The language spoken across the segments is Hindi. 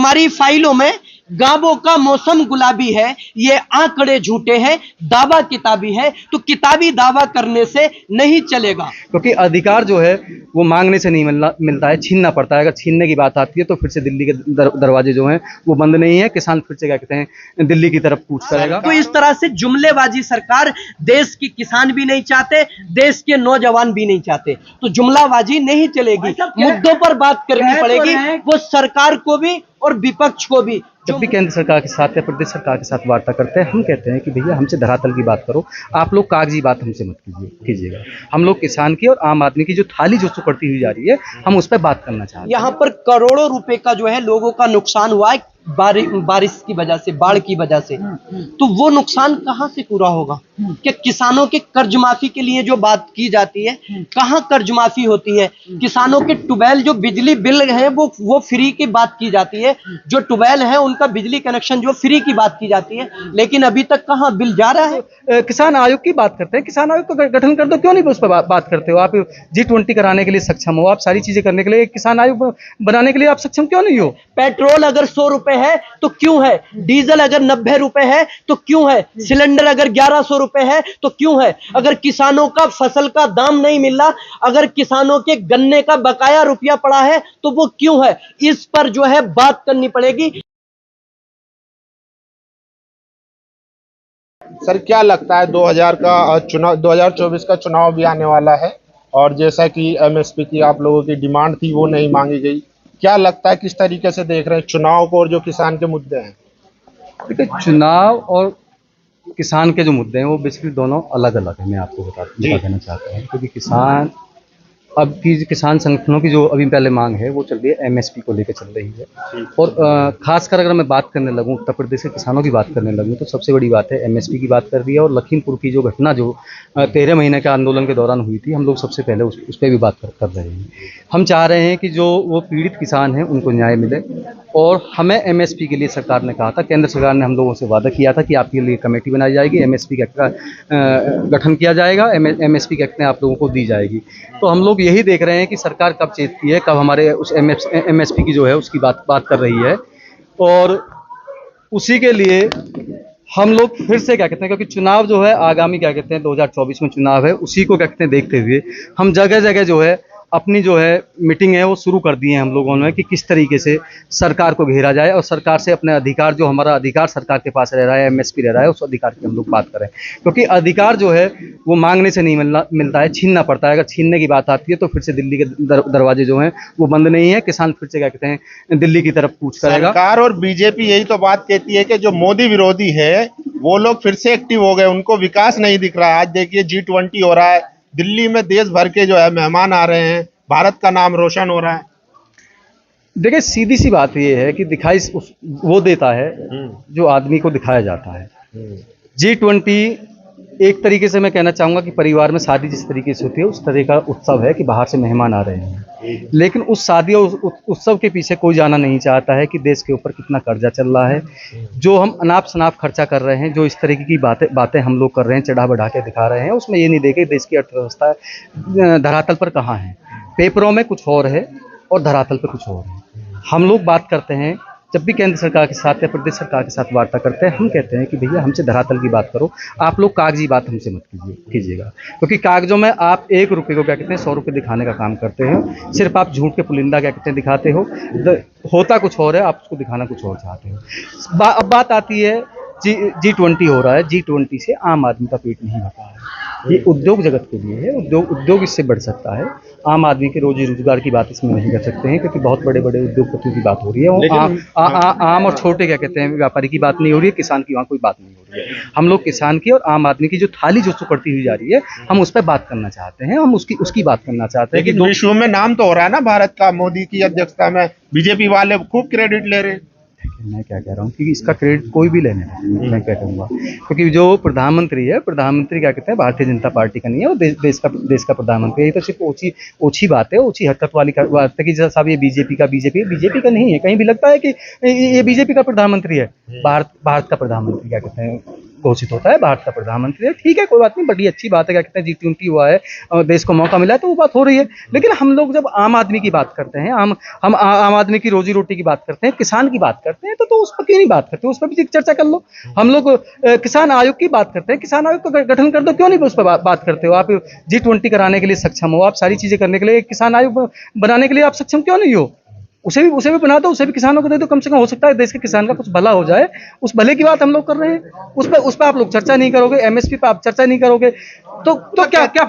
तुम्हारी फाइलों में गांवों का मौसम गुलाबी है, ये आंकड़े झूठे हैं, दावा किताबी है, तो किताबी दावा करने से नहीं चलेगा। क्योंकि अधिकार जो है वो मांगने से नहीं मिलता है, छीनना पड़ता है। अगर छीनने की बात आती है तो फिर से दिल्ली के दरवाजे जो हैं वो बंद नहीं है, किसान फिर से क्या कहते हैं दिल्ली की तरफ कूच करेगा। तो इस तरह से जुमलेबाजी सरकार देश की किसान भी नहीं चाहते, देश के नौजवान भी नहीं चाहते, तो जुमलाबाजी नहीं चलेगी, मुद्दों पर बात करनी पड़ेगी, वो सरकार को भी और विपक्ष को भी। जब भी केंद्र सरकार के साथ या प्रदेश सरकार के साथ वार्ता करते हैं, हम कहते हैं कि भैया हमसे धरातल की बात करो, आप लोग कागजी बात हमसे मत कीजिएगा। हम लोग किसान की और आम आदमी की जो थाली जो सुकड़ती हुई जा रही है, हम उस पर बात करना चाहते हैं। यहाँ पर करोड़ों रुपए का जो है लोगों का नुकसान हुआ है बारिश की वजह से, बाढ़ की वजह से, तो वो नुकसान कहाँ से पूरा होगा? क्या किसानों के कर्ज माफी के लिए जो बात की जाती है, कहाँ कर्ज माफी होती है? किसानों के ट्यूबवेल जो बिजली बिल है वो फ्री की बात की जाती है, जो ट्यूबवेल है उनका बिजली कनेक्शन जो फ्री की बात की जाती है, लेकिन अभी तक कहाँ बिल जा रहा है? किसान आयोग की बात करते हैं, किसान आयोग का गठन कर दो, क्यों नहीं उस पर बात करते हो? आप G20 कराने के लिए सक्षम हो, आप सारी चीजें करने के लिए किसान आयोग बनाने के लिए आप सक्षम क्यों नहीं हो? पेट्रोल अगर 100 रुपए है तो क्यों है? डीजल अगर 90 रुपए है तो क्यों है? सिलेंडर अगर 1100 रुपए है तो क्यों है? अगर किसानों का फसल का दाम नहीं मिल रहा, अगर किसानों के गन्ने का बकाया रुपया पड़ा है तो वो क्यों है? इस पर जो है बात करनी पड़ेगी। सर क्या लगता है 2024 का चुनाव भी आने वाला है, और जैसा कि एमएसपी की आप लोगों की डिमांड थी वो नहीं मांगी गई, क्या लगता है किस तरीके से देख रहे हैं चुनाव को और जो किसान के मुद्दे हैं? देखिए, चुनाव और किसान के जो मुद्दे हैं वो बेसिकली दोनों अलग अलग है। मैं आपको बता देना चाहता हूँ, क्योंकि अब की किसान संगठनों की जो अभी पहले मांग है वो चल रही है एमएसपी को लेकर चल रही है, और खासकर अगर मैं बात करने लगूं, उत्तर प्रदेश के किसानों की बात करने लगूं, तो सबसे बड़ी बात है एमएसपी की बात कर दी है। और लखीमपुर की जो घटना जो 13 महीने के आंदोलन के दौरान हुई थी, हम लोग सबसे पहले उस पर भी बात कर रहे हैं। हम चाह रहे हैं कि जो वो पीड़ित किसान हैं उनको न्याय मिले, और हमें एमएसपी के लिए सरकार ने कहा था, केंद्र सरकार ने हम लोगों से वादा किया था कि आपके लिए कमेटी बनाई जाएगी, एमएसपी एक्ट का गठन किया जाएगा, एमएसपी एक्ट में आप लोगों को दी जाएगी। तो हम लोग यही देख रहे हैं कि सरकार कब चेतती है, कब हमारे उस एमएसपी की जो है उसकी बात कर रही है, और उसी के लिए हम लोग फिर से क्या कहते हैं, क्योंकि चुनाव जो है आगामी क्या कहते हैं 2024 में चुनाव है, उसी को क्या कहते हैं देखते हुए हम जगह जगह जो है अपनी जो है मीटिंग है वो शुरू कर दी है हम लोगों ने, कि किस तरीके से सरकार को घेरा जाए और सरकार से अपने अधिकार, जो हमारा अधिकार सरकार के पास रह रहा है, एमएसपी रह रहा है, उस अधिकार की हम लोग बात करें। क्योंकि अधिकार जो है वो मांगने से नहीं मिलता है, छीनना पड़ता है। अगर छीनने की बात आती है तो फिर से दिल्ली के दरवाजे जो हैं वो बंद नहीं है, किसान फिर से क्या कहते हैं दिल्ली की तरफ कूच करेगा। सरकार और बीजेपी यही तो बात कहती है कि जो मोदी विरोधी है वो लोग फिर से एक्टिव हो गए, उनको विकास नहीं दिख रहा है। आज देखिए G20 हो रहा है, दिल्ली में देश भर के जो है मेहमान आ रहे हैं, भारत का नाम रोशन हो रहा है। देखिए, सीधी सी बात ये है कि दिखाई वो देता है जो आदमी को दिखाया जाता है। G20 एक तरीके से मैं कहना चाहूँगा कि परिवार में शादी जिस तरीके से होती है उस तरह का उत्सव है कि बाहर से मेहमान आ रहे हैं, लेकिन उस शादी और उत्सव के पीछे कोई जाना नहीं चाहता है कि देश के ऊपर कितना कर्जा चल रहा है, जो हम अनाप शनाप खर्चा कर रहे हैं, जो इस तरीके की बातें हम लोग कर रहे हैं, चढ़ा बढ़ा के दिखा रहे हैं, उसमें ये नहीं देखे देश की अर्थव्यवस्था धरातल पर कहाँ है। पेपरों में कुछ और है और धरातल पर कुछ और है। हम लोग बात करते हैं, जब भी केंद्र सरकार के साथ या प्रदेश सरकार के साथ वार्ता करते हैं, हम कहते हैं कि भैया हमसे धरातल की बात करो, आप लोग कागजी बात हमसे मत कीजिएगा। क्योंकि कागजों में आप 1 रुपये को क्या कहते हैं 100 रुपये दिखाने का काम करते हो, सिर्फ आप झूठ के पुलिंदा क्या कहते हैं दिखाते हो, होता कुछ और है, आप उसको दिखाना कुछ और चाहते हो। अब बात आती है G20 हो रहा है, G20 से आम आदमी का पेट नहीं भरता है, ये उद्योग जगत के लिए है, उद्योग इससे बढ़ सकता है। आम आदमी के रोजी रोजगार की बात इसमें नहीं कर सकते हैं, क्योंकि बहुत बड़े बड़े उद्योगपतियों की बात हो रही है, आम और छोटे क्या कहते हैं व्यापारी की बात नहीं हो रही है, किसान की वहाँ कोई बात नहीं हो रही है। हम लोग किसान की और आम आदमी की जो थाली जो सुकड़ती हुई जा रही है, हम उस पर बात करना चाहते हैं, हम उसकी बात करना चाहते हैं। लेकिन विश्व में नाम तो हो रहा है ना भारत का, मोदी की अध्यक्षता में बीजेपी वाले खूब क्रेडिट ले रहे हैं। मैं क्या कह रहा हूँ कि इसका क्रेडिट कोई भी लेने नहीं, मैं क्या कहूँगा, क्योंकि जो प्रधानमंत्री है, प्रधानमंत्री क्या कहते हैं भारतीय जनता पार्टी का नहीं है, वो देश का प्रधानमंत्री है। ये तो सिर्फ ओछी बात है, ओछी हरकत वाली बात है कि साहब ये बीजेपी का नहीं है। कहीं भी लगता है कि ये बीजेपी का प्रधानमंत्री है। भारत का प्रधानमंत्री क्या कहते हैं घोषित होता है, भारत का प्रधानमंत्री है, ठीक है, कोई बात नहीं, बड़ी अच्छी बात है, क्या कहते हैं G20 हुआ है और देश को मौका मिला है, तो वो बात हो रही है। लेकिन हम लोग जब आम आदमी की बात करते हैं, हम आम आदमी की रोजी रोटी की बात करते हैं, किसान की बात करते हैं, तो उस पर क्यों नहीं बात करते? उस पर भी चर्चा कर लो। हम लोग किसान आयोग की बात करते हैं, किसान आयोग का गठन कर दो, क्यों नहीं उस पर बात करते हो? आप G20 कराने के लिए सक्षम हो, आप सारी चीजें करने के लिए, किसान आयोग बनाने के लिए आप सक्षम क्यों नहीं हो? उसे भी बना दो, उसे भी किसानों को दे दो, कम से कम हो सकता है देश के किसान का कुछ भला हो जाए। उस भले की बात हम लोग कर रहे हैं, उस पर आप लोग चर्चा नहीं करोगे, MSP पे आप चर्चा नहीं करोगे, तो क्या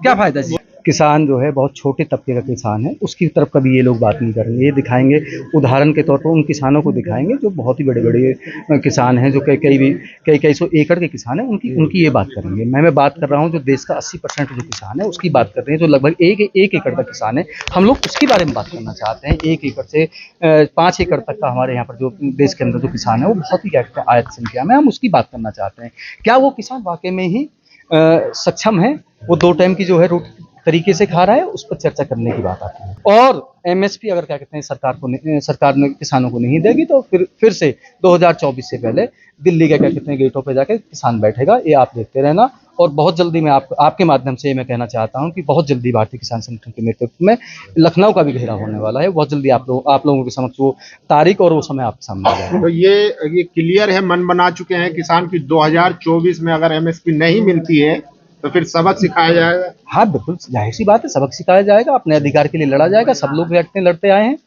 फायदा जी? किसान जो है बहुत छोटे तबके का किसान है, उसकी तरफ कभी ये लोग बात नहीं करेंगे। ये दिखाएंगे, उदाहरण के तौर पर उन किसानों को दिखाएंगे जो बहुत ही बड़े बड़े किसान हैं, जो कई सौ एकड़ के किसान हैं, उनकी ये बात करेंगे। मैं बात कर रहा हूँ जो देश का 80% जो किसान है उसकी बात कर रहे हैं, जो लगभग एक एकड़ का किसान है, हम लोग उसके बारे में बात करना चाहते हैं। 1 एकड़ से 5 एकड़ तक का हमारे यहाँ पर जो देश के अंदर जो किसान है वो बहुत ही आयत संख्या में, हम उसकी बात करना चाहते हैं। क्या वो किसान वाकई में ही सक्षम है, वो 2 टाइम की जो है रोटी तरीके से खा रहा है, उस पर चर्चा करने की बात आती है। और MSP अगर क्या कहते हैं सरकार ने किसानों को नहीं देगी, तो फिर से 2024 से पहले दिल्ली के क्या कहते हैं गेटों पे जाके किसान बैठेगा। ये आप देखते रहना। और बहुत जल्दी मैं आपके माध्यम से मैं कहना चाहता हूं कि बहुत जल्दी भारतीय किसान संगठन के नेतृत्व में लखनऊ का भी घेराव होने वाला है। बहुत जल्दी आप लोगों के समक्ष वो तारीख और वो समय आपके सामने आ जाएगा। तो ये क्लियर है, मन बना चुके हैं किसान की 2024 में अगर MSP नहीं मिलती है तो फिर सबक सिखाया जाएगा। हाँ बिल्कुल, जाहिर सी बात है, सबक सिखाया जाएगा, अपने अधिकार के लिए लड़ा जाएगा। सब लोग लड़ते आए हैं।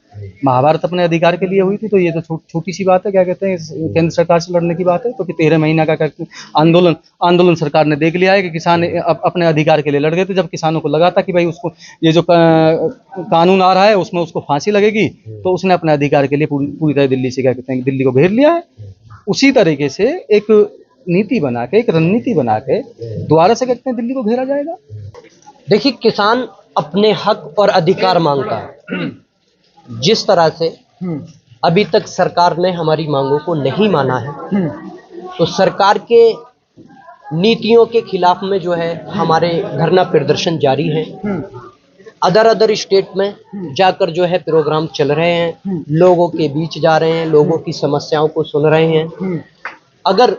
महाभारत अपने अधिकार के लिए हुई थी, तो ये तो छोटी सी बात है, क्या कहते हैं केंद्र सरकार से लड़ने की बात है। तो 13 महीना का आंदोलन सरकार ने देख लिया है कि किसान अपने अधिकार के लिए लड़ गए थे। जब किसानों को लगा था कि भाई उसको ये जो कानून आ रहा है उसमें उसको फांसी लगेगी, तो उसने अपने अधिकार के लिए पूरी तरह दिल्ली से क्या कहते हैं दिल्ली को घेर लिया है। उसी तरीके से एक नीति बना के, एक रणनीति बना के दोबारा से कहते हैं दिल्ली को घेरा जाएगा। देखिए, किसान अपने हक और अधिकार मांगता है। जिस तरह से अभी तक सरकार ने हमारी मांगों को नहीं माना है, तो सरकार के नीतियों के खिलाफ में जो है हमारे धरना प्रदर्शन जारी है। अदर स्टेट में जाकर जो है प्रोग्राम चल रहे हैं, लोगों के बीच जा रहे हैं, लोगों की समस्याओं को सुन रहे हैं। अगर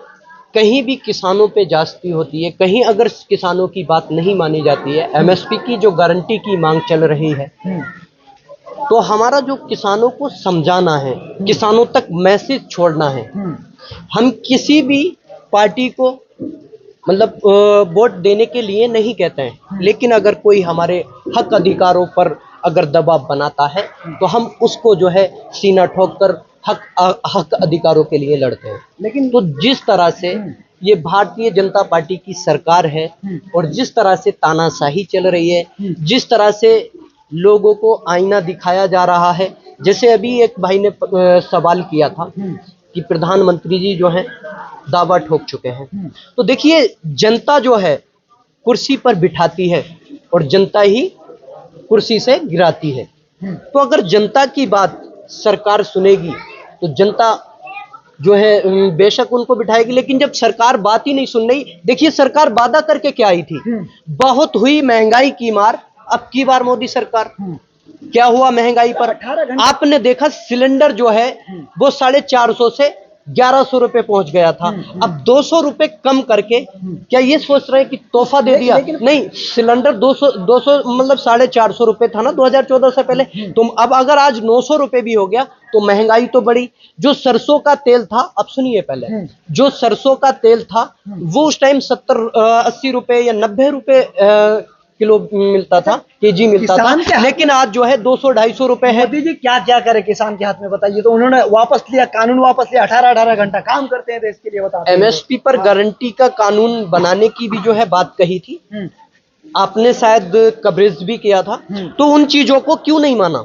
कहीं भी किसानों पे ज्यादती होती है, कहीं अगर किसानों की बात नहीं मानी जाती है, MSP की जो गारंटी की मांग चल रही है, तो हमारा जो किसानों को समझाना है, किसानों तक मैसेज छोड़ना है। हम किसी भी पार्टी को मतलब वोट देने के लिए नहीं कहते हैं, लेकिन अगर कोई हमारे हक अधिकारों पर अगर दबाव बनाता है तो हम उसको जो है सीना ठोक कर हक अधिकारों के लिए लड़ते हैं। लेकिन तो जिस तरह से ये भारतीय जनता पार्टी की सरकार है और जिस तरह से तानाशाही चल रही है, जिस तरह से लोगों को आईना दिखाया जा रहा है, जैसे अभी एक भाई ने सवाल किया था कि प्रधानमंत्री जी जो हैं दावा ठोक चुके हैं। तो देखिए, जनता जो है कुर्सी पर बिठाती है और जनता ही कुर्सी से गिराती है। तो अगर जनता की बात सरकार सुनेगी तो जनता जो है बेशक उनको बिठाएगी, लेकिन जब सरकार बात ही नहीं सुन रही। देखिए, सरकार वादा करके क्या आई थी, बहुत हुई महंगाई की मार, अब की बार मोदी सरकार क्या हुआ महंगाई पर? आपने देखा सिलेंडर जो है वो 450 से 1100 रुपए पहुंच गया था। अब 200 रुपए कम करके क्या ये सोच रहे हैं कि तोहफा दे दिया? नहीं, सिलेंडर 200 मतलब 450 रुपए था ना 2014 से पहले। तो अब अगर आज 900 रुपए भी हो गया तो महंगाई तो बढ़ी। जो सरसों का तेल था, अब सुनिए पहले, जो सरसों का तेल था वो उस टाइम 70-80 रुपए या 90 रुपए किलो मिलता था, केजी मिलता था, लेकिन आज जो है 200-250 रुपए है। मोदी जी क्या क्या करे किसान के हाथ में, बताइए। तो उन्होंने वापस लिया, कानून वापस लिया, 18 घंटा काम करते हैं देश के लिए, बताते हैं। MSP पर गारंटी का कानून बनाने की भी जो है बात कही थी, आपने शायद कवरेज भी किया था। तो उन चीजों को क्यों नहीं माना?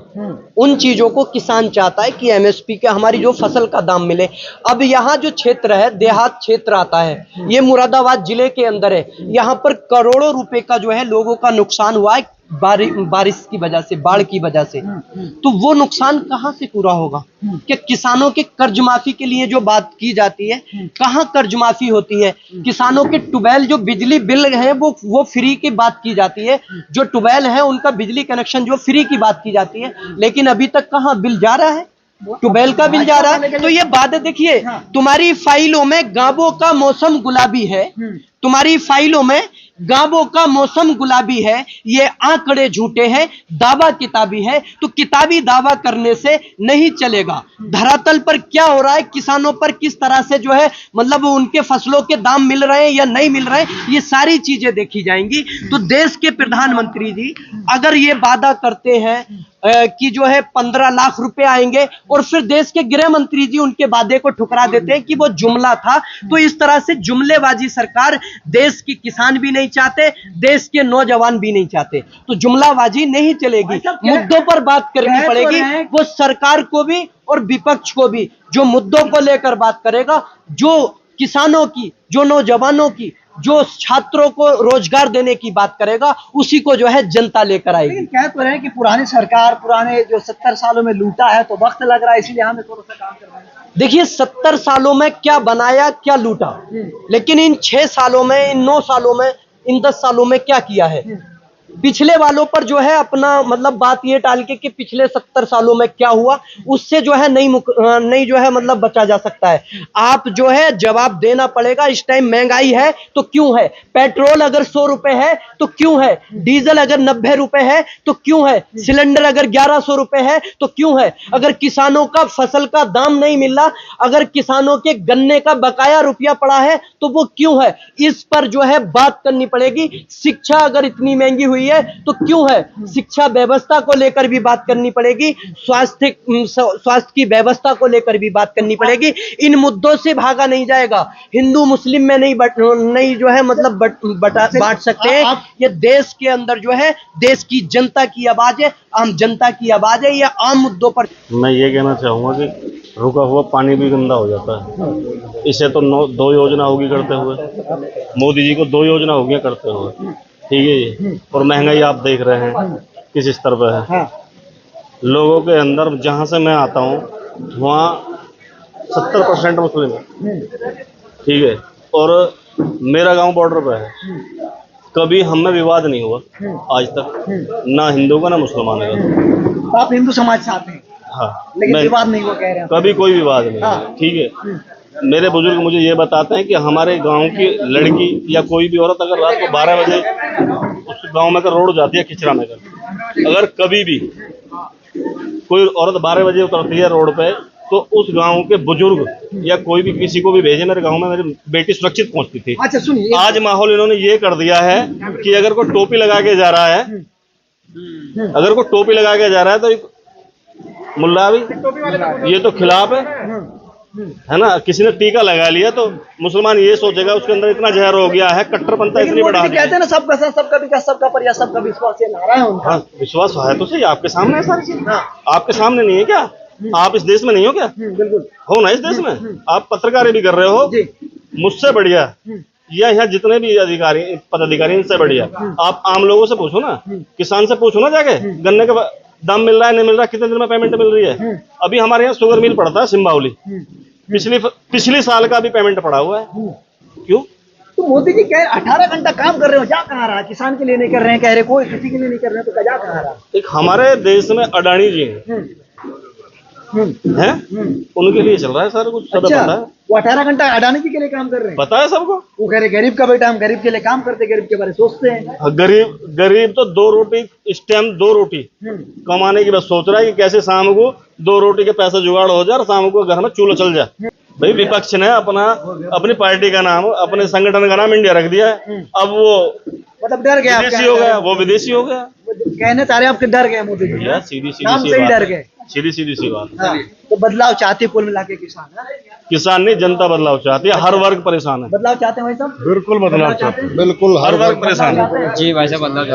उन चीजों को किसान चाहता है कि MSP के हमारी जो फसल का दाम मिले। अब यहाँ जो क्षेत्र है, देहात क्षेत्र आता है, ये मुरादाबाद जिले के अंदर है, यहाँ पर करोड़ों रुपए का जो है लोगों का नुकसान हुआ है बारिश की वजह से, बाढ़ की वजह से। तो वो नुकसान कहाँ से पूरा होगा? कि किसानों के कर्ज माफी के लिए जो बात की जाती है, कहाँ कर्ज माफी होती है? किसानों के ट्यूबवेल जो बिजली बिल है वो फ्री की बात की जाती है, जो ट्यूबवेल है उनका बिजली कनेक्शन जो फ्री की बात की जाती है, लेकिन अभी तक कहाँ बिल जा रहा है? ट्यूबवेल का बिल जा रहा है। तो ये बात देखिए, तुम्हारी फाइलों में गांवों का मौसम गुलाबी है, तुम्हारी फाइलों में गांवों का मौसम गुलाबी है, ये आंकड़े झूठे हैं, दावा किताबी है। तो किताबी दावा करने से नहीं चलेगा। धरातल पर क्या हो रहा है, किसानों पर किस तरह से जो है मतलब उनके फसलों के दाम मिल रहे हैं या नहीं मिल रहे हैं, ये सारी चीजें देखी जाएंगी। तो देश के प्रधानमंत्री जी अगर ये वादा करते हैं कि जो है 15 लाख रुपए आएंगे और फिर देश के गृह मंत्री जी उनके वादे को ठुकरा देते हैं कि वो जुमला था, तो इस तरह से जुमलेबाजी सरकार देश के किसान भी नहीं चाहते, देश के नौजवान भी नहीं चाहते। तो जुमलाबाजी नहीं चलेगी, मुद्दों पर बात करनी पड़ेगी। वो सरकार को भी और विपक्ष को भी जो मुद्दों को लेकर बात करेगा, जो किसानों की, जो नौजवानों की, जो छात्रों को रोजगार देने की बात करेगा, उसी को जो है जनता लेकर आएगी। लेकिन कह तो रहे हैं कि पुरानी सरकार पुराने जो 70 सालों में लूटा है, तो वक्त लग रहा है, इसलिए हमें थोड़ा सा काम करना है। देखिए 70 सालों में क्या बनाया क्या लूटा, लेकिन इन 6 सालों में, इन 9 सालों में, इन 10 सालों में क्या किया है। पिछले वालों पर जो है अपना मतलब बात ये टाल के कि पिछले 70 सालों में क्या हुआ, उससे जो है नहीं जो है मतलब बचा जा सकता है। आप जो है जवाब देना पड़ेगा। इस टाइम महंगाई है तो क्यों है, पेट्रोल अगर 100 रुपए है तो क्यों है, डीजल अगर 90 रुपए है तो क्यों है, सिलेंडर अगर 1100 रुपए है तो क्यों है, अगर किसानों का फसल का दाम नहीं मिल रहा, अगर किसानों के गन्ने का बकाया रुपया पड़ा है तो वो क्यों है, इस पर जो है बात करनी पड़ेगी। शिक्षा अगर इतनी महंगी हुई है तो क्यों है, शिक्षा व्यवस्था को लेकर भी बात करनी पड़ेगी, स्वास्थ्य की व्यवस्था को लेकर भी बात करनी पड़ेगी। इन मुद्दों से भागा नहीं जाएगा। हिंदू मुस्लिम में नहीं जो है मतलब बांट सकते हैं। ये देश के अंदर जो है देश की जनता की आवाज है, आम जनता की आवाज है। ये आम मुद्दों पर मैं ये कहना चाहूंगा कि रुका हुआ पानी भी गंदा हो जाता है। इसे तो 2 योजना होगी करते हुए, मोदी जी को 2 योजना होगी करते हुए, ठीक है जी। और महंगाई आप देख रहे हैं किस स्तर पर है। लोगों के अंदर, जहाँ से मैं आता हूँ वहाँ 70% मुस्लिम है, ठीक है, और मेरा गांव बॉर्डर पे है। कभी हम में विवाद नहीं हुआ आज तक, ना हिंदू का ना मुसलमान का। तो आप हिंदू समाज से आते हैं? हाँ, लेकिन विवाद नहीं हुआ कह रहे हैं। कभी कोई विवाद नहीं, ठीक है। मेरे बुजुर्ग मुझे ये बताते हैं कि हमारे गांव की लड़की या कोई भी औरत अगर रात को 12 बजे उस गांव में कर रोड जाती है खिचड़ा में कर, अगर कभी भी कोई औरत 12 बजे उतरती है रोड पे, तो उस गांव के बुजुर्ग या कोई भी किसी को भी भेजे, मेरे गांव में मेरी बेटी सुरक्षित पहुंचती थी। अच्छा सुनिए, आज माहौल इन्होंने ये कर दिया है कि अगर कोई टोपी लगा के जा रहा है, अगर कोई टोपी लगा के जा रहा है तो मुल्ला भी ये तो खिलाफ है ना। किसी ने टीका लगा लिया तो मुसलमान ये सोचेगा उसके अंदर इतना जहर हो गया है, कट्टरपंथा इतनी बढ़ा दी। कहते हैं ना, सबका साथ, सबका विकास, सबका प्रयास, सबका विश्वास, ये नारा है उनका। हाँ, विश्वास है तो सही, आपके सामने है सारी चीज। आपके सामने नहीं है क्या? आप इस देश में नहीं हो क्या? बिल्कुल हो ना इस देश में। आप पत्रकारी भी कर रहे हो मुझसे बढ़िया, या यहाँ जितने भी अधिकारी पदाधिकारी इनसे बढ़िया। आप आम लोगों से पूछो ना, किसान से पूछो ना जाके, गन्ने का दाम मिल रहा है नहीं मिल रहा, कितने दिन में पेमेंट मिल रही है। अभी हमारे यहाँ शुगर मिल पड़ता है सिम्बावली, पिछले साल का भी पेमेंट पड़ा हुआ है। क्यों? तो मोदी जी कह 18 घंटा काम कर रहे हो, जा कहाँ रहा? किसान के लिए नहीं कर रहे हैं, कह रहे कोई किसी के लिए नहीं कर रहे हैं, तो जा कहाँ रहा? एक हमारे देश में अडानी जी हैं, उनके लिए चल रहा है सारा कुछ, सब अच्छा, पता है। वो 18 घंटा अडानी जी के लिए काम कर रहे हैं, पता है सबको। वो कह रहे गरीब का बेटा, हम गरीब के लिए काम करते, गरीब के बारे में सोचते हैं। गरीब तो 2 रोटी इस टाइम 2 रोटी कमाने की बस सोच रहा है कि कैसे शाम को 2 रोटी के पैसा जुगाड़ हो जाए और शाम को घर में चूल्हा चल जाए। भाई विपक्ष ने अपनी पार्टी का नाम, अपने संगठन का नाम इंडिया रख दिया है। अब वो मतलब डर गया, विदेशी हो गया, वो विदेशी हो गया। कहने चाह रहे आपके डर गए मोदी जी, सीधी नाम से ही डर गए, सीधी सी बात। हाँ, तो बदलाव चाहते कुल मिला के किसान, किसान नहीं, जनता बदलाव चाहती है। हर वर्ग परेशान है। बदलाव चाहते हैं भाई साहब? बिल्कुल बदलाव चाहते हैं, बिल्कुल हर वर्ग परेशान है। जी भाई साहब, बदलाव